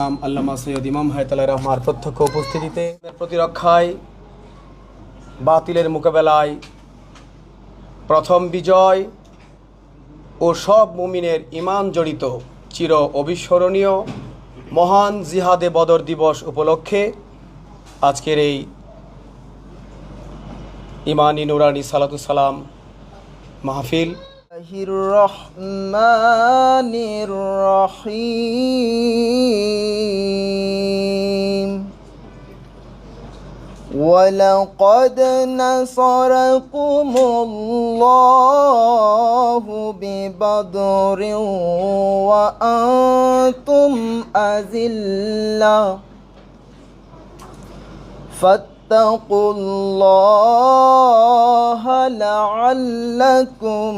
আল্লামা সৈয়দ ইমাম হায়তালা রহমার প্রত্যক্ষ উপস্থিতিতে প্রতিরক্ষায় বাতিলের মোকাবেলায় প্রথম বিজয় ও সব মুমিনের ঈমান জড়িত চির অবিস্মরণীয় মহান জিহাদে বদর দিবস উপলক্ষে আজকের এই ইমানি নুরানি সালাতুস সালাম মাহফিল। রহমানির রহিম ওয়ালাকাদ নাসারাকুমুল্লাহু বিবদরিন ওয়া আনতুম আযিল্লা فاتقوا الله لعلكم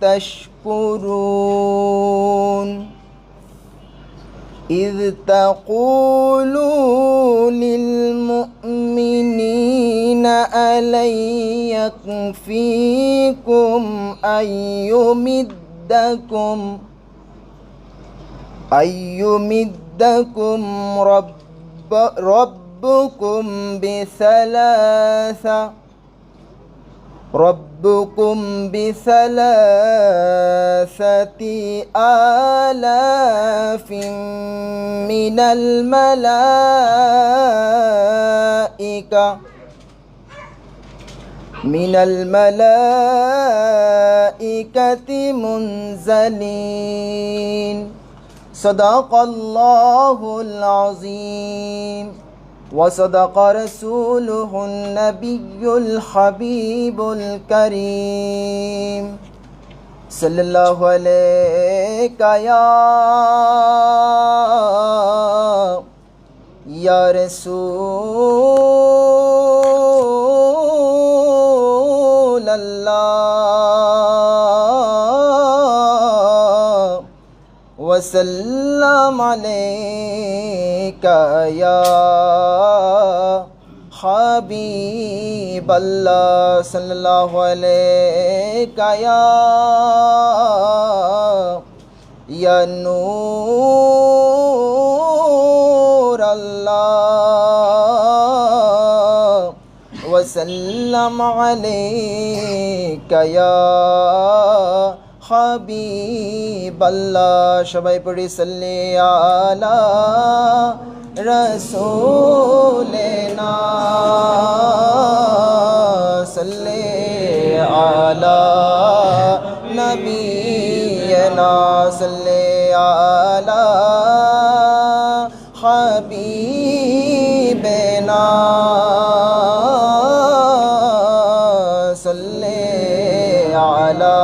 تشكرون إذ تقولوا للمؤمنين ألن يكفيكم أن يمدكم ربكم بثلاثة آلاف من الملائكة منزلين صدق الله العظيم وصدق رسوله النبي الحبيب الكريم صلى الله عليك يا رسول الله وسلم عليك يا حبيب الله صلى الله عليك يا نور الله وسلم عليك يا حبيب الله সবাই পড়ি সাল্লি আলা রসুলিনা সাল্লি আলা নবিয়িনা সাল্লি আলা হাবিবিনা সাল্লি আলা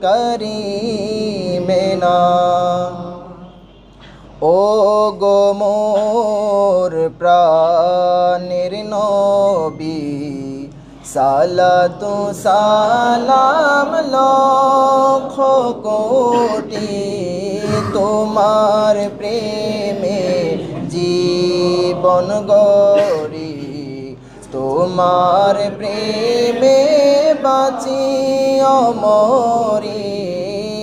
করিমেনা। ও গো মোর প্রাণের নবী সালাতু সালাম লক্ষ কোটি তোমার প্রেমে জীবন গড়ি তোমার প্রেমে বাঁচি অমরি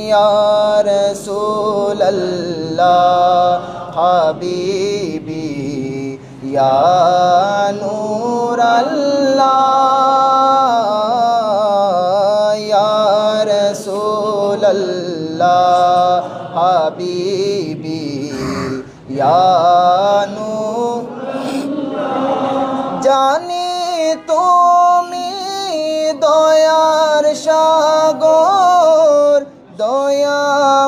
ইয়া রাসূলুল্লাহ হাবিবি ইয়া নূরাল্লাহ ইয়া রাসূলুল্লাহ হাবিবি ইয়া জানি তুমি দয়ার সাগর দয়া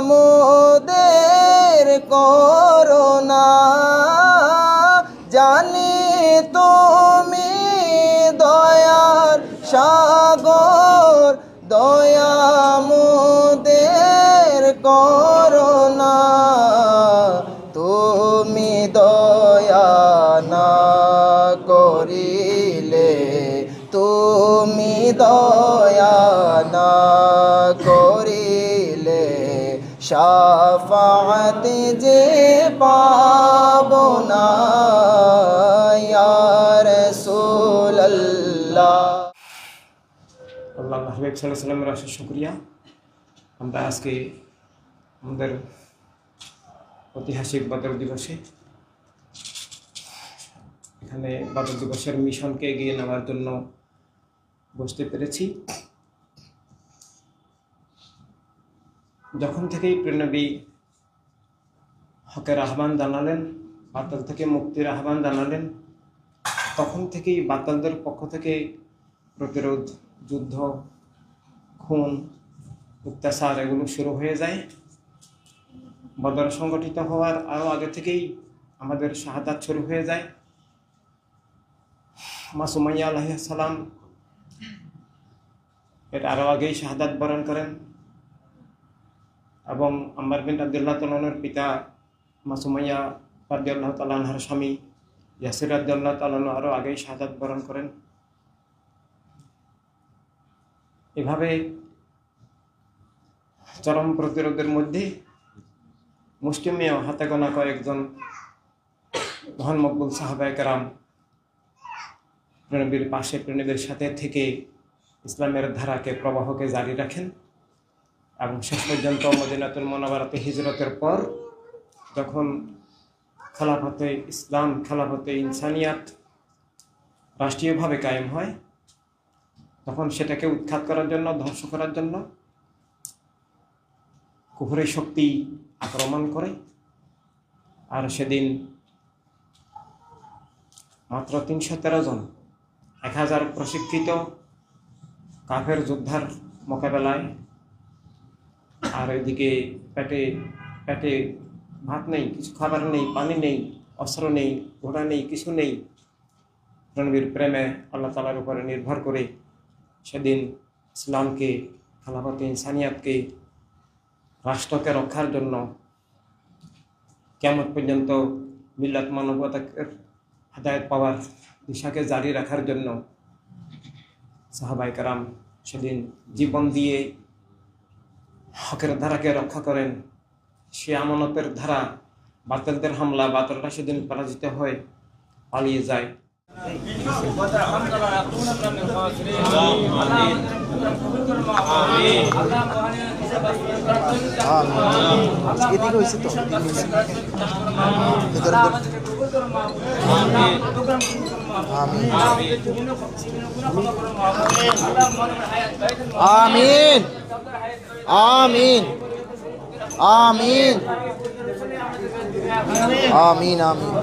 মোদের করুণা জানি তুমি দয়ার সাগর দয়া মোদের করুণা তুমি দয়া না করিলে তুমি দয়া না করিলে শাফাআত যে পাবো না ইয়া রাসূলুল্লাহ। আল্লাহ হাবিব সাল্লাল্লাহু আলাইহি ওয়াসাল্লামের অশেষ শুকরিয়া। আমরা আজকে আমাদের ঐতিহাসিক বদর দিবসে এখানে বদর দিবসের মিশনকে এগিয়ে নেওয়ার জন্য বসতে পেরেছি। যখন থেকেই প্রিয়নবী হকের আহ্বান জানালেন, বাতিল থেকে মুক্তির আহ্বান জানালেন, তখন থেকেই বাতিলদের পক্ষ থেকে প্রতিরোধ, যুদ্ধ, খুন, অত্যাচার এগুলো শুরু হয়ে যায়। বদর সংগঠিত হওয়ার আরও আগে থেকেই আমাদের শাহাদাত শুরু হয়ে যায়। মা সুমাইয়া আলাইহিস সালাম এর আরও আগেই শাহাদাত বরণ করেন এবং আম্মার বিন আব্দুল্লাহ তাআলার পিতা মা সুমাইয়া রাদিয়াল্লাহু তাআলা আনহার স্বামী ইয়াসির রাদিয়াল্লাহু তাআলা আরও আগেই শাহাদাত বরণ করেন। এভাবে চরম প্রতিরোধের মধ্যে মুষ্টিমেয় হাতে গোনা কয়েকজন মহান মকবুল সাহাবায়ে কেরাম প্রিয়নবীর পাশে, প্রিয়নবীর সাথে থেকে ইসলামের ধারাকে, প্রবাহকে জারি রাখেন এবং শেষ পর্যন্ত মদিনাতুল মুনাওয়ারাতে হিজরতের পর যখন খেলাফতে ইসলাম, খেলাফতে ইনসানিয়াত রাষ্ট্রীয়ভাবে কায়েম হয়, তখন সেটাকে উৎখাত করার জন্য, ধ্বংস করার জন্য কুফরি শক্তি আক্রমণ করে। আর সেদিন মাত্র 313 জন 1000 প্রশিক্ষিত কাফের যোদ্ধার মোকাবেলায়, আর এদিকে পেটে ভাত নেই, কিছু খাবার নেই, পানি নেই, অস্ত্র নেই, ঘোড়া নেই, কিছু নেই, প্রিয়নবীর প্রেমে আল্লাহ তাআলার উপরে নির্ভর করে সেদিন ইসলামকে, খেলাফতে ইনসানিয়াতকে, রাষ্ট্রকে রক্ষার জন্য, কিয়ামত পর্যন্ত মিল্লাত মানবতার হেদায়েত পাওয়ার দিশাকে জারি রাখার জন্য সাহাবায়ে কেরাম সেদিন জীবন দিয়ে হকের ধারাকে রক্ষা করেন। সে আমানতের ধারা, বাতিলদের হামলা, বাতিলটা সেদিন পরাজিত হয়ে পালিয়ে যায়। আমিন আমিন আমিন আমিন আমিন।